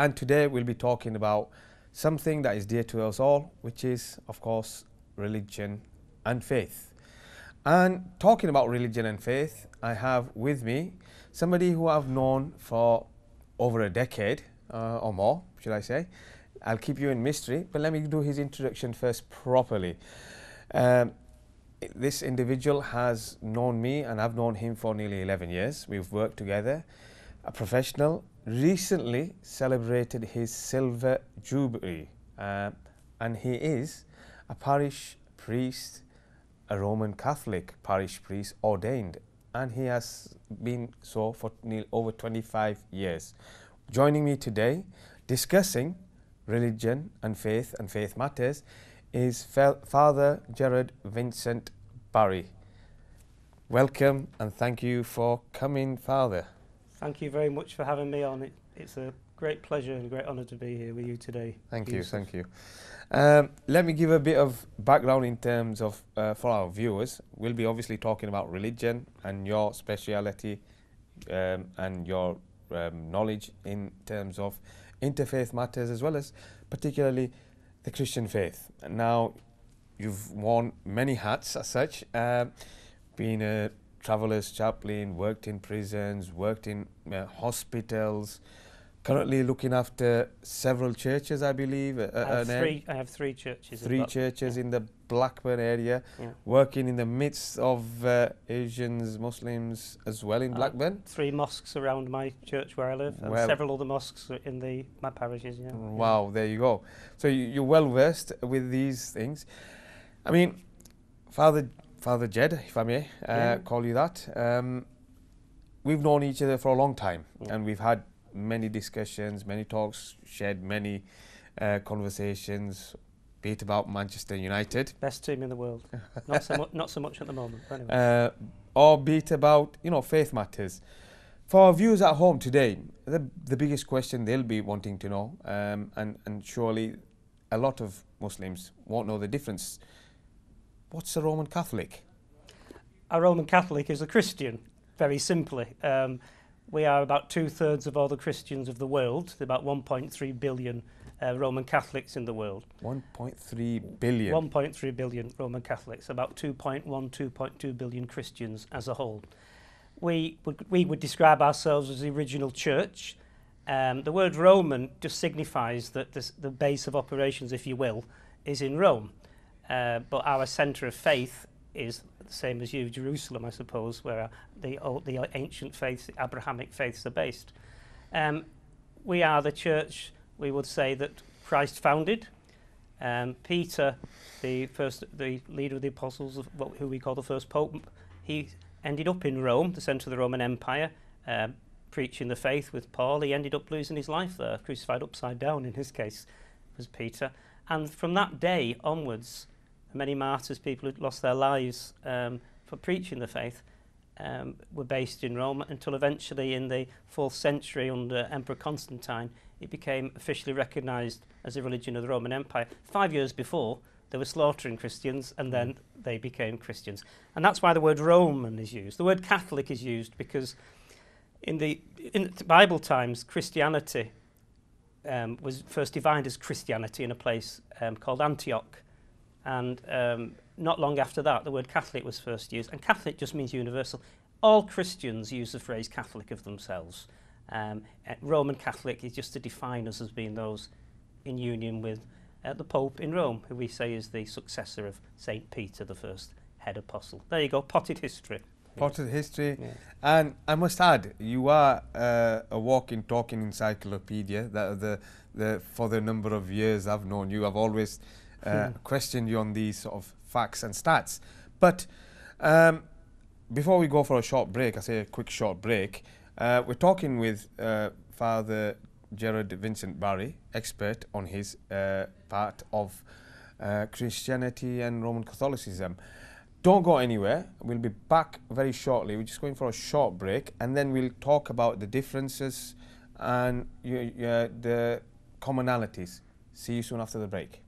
and today we'll be talking about something that is dear to us all, which is, of course, religion and faith. And talking about religion and faith, I have with me somebody who I've known for over a decade or more, should I say. I'll keep you in mystery, but let me do his introduction first properly. This individual has known me and I've known him for nearly 11 years. We've worked together. A professional, recently celebrated his silver jubilee, and he is a parish priest, a Roman Catholic parish priest ordained, and he has been so for nearly over 25 years. Joining me today discussing religion and faith matters is Father Gerard Vincent Barry. Welcome and thank you for coming, Father. Thank you very much for having me on. It's a great pleasure and a great honour to be here with you today. Thank you. Let me give a bit of background in terms of, for our viewers, we'll be obviously talking about religion and your speciality and your knowledge in terms of interfaith matters, as well as particularly the Christian faith. Now, you've worn many hats as such, being a traveller's chaplain, worked in prisons, worked in hospitals, currently looking after several churches, I believe. I have three churches. Three churches in the Blackburn area, working in the midst of Asians, Muslims as well in Blackburn. 3 mosques around my church where I live, and several other mosques in my parishes. Yeah. Wow, there you go. So you're well versed with these things. I mean, Father Jed, if I may call you that. We've known each other for a long time, and we've had many discussions, many talks, shared many conversations, be it about Manchester United. Best team in the world. Not so much at the moment. But anyway. Or be it about, faith matters. For our viewers at home today, the biggest question they'll be wanting to know, and surely a lot of Muslims won't know the difference. What's a Roman Catholic? A Roman Catholic is a Christian, very simply. We are about 2/3 of all the Christians of the world. There are about 1.3 billion Roman Catholics in the world. 1.3 billion? 1.3 billion Roman Catholics, about 2.2 billion Christians as a whole. We would describe ourselves as the original church. The word Roman just signifies that the base of operations, if you will, is in Rome. But our centre of faith is the same as you, Jerusalem, I suppose, where the ancient faiths, the Abrahamic faiths are based. We are the church, we would say, that Christ founded. Peter, the leader of the apostles, who we call the first pope, he ended up in Rome, the centre of the Roman Empire, preaching the faith with Paul. He ended up losing his life there, crucified upside down in his case, was Peter. And from that day onwards, many martyrs, people who lost their lives for preaching the faith, were based in Rome until eventually in the 4th century under Emperor Constantine it became officially recognised as a religion of the Roman Empire. 5 years before, they were slaughtering Christians, and then they became Christians. And that's why the word Roman is used. The word Catholic is used because in the Bible times, Christianity was first defined as Christianity in a place called Antioch. And not long after that, the word Catholic was first used. And Catholic just means universal. All Christians use the phrase Catholic of themselves. Roman Catholic is just to define us as being those in union with the Pope in Rome, who we say is the successor of St. Peter, the first head apostle. There you go, potted history. Potted history. Yeah. And I must add, you are a walking, talking encyclopedia. For the number of years I've known you, I've always questioned you on these sort of facts and stats. But before we go for a short break, I say a quick short break, we're talking with Father Gerard Vincent Barry, expert on his part of Christianity and Roman Catholicism. Don't go anywhere. We'll be back very shortly. We're just going for a short break, and then we'll talk about the differences and the commonalities. See you soon after the break.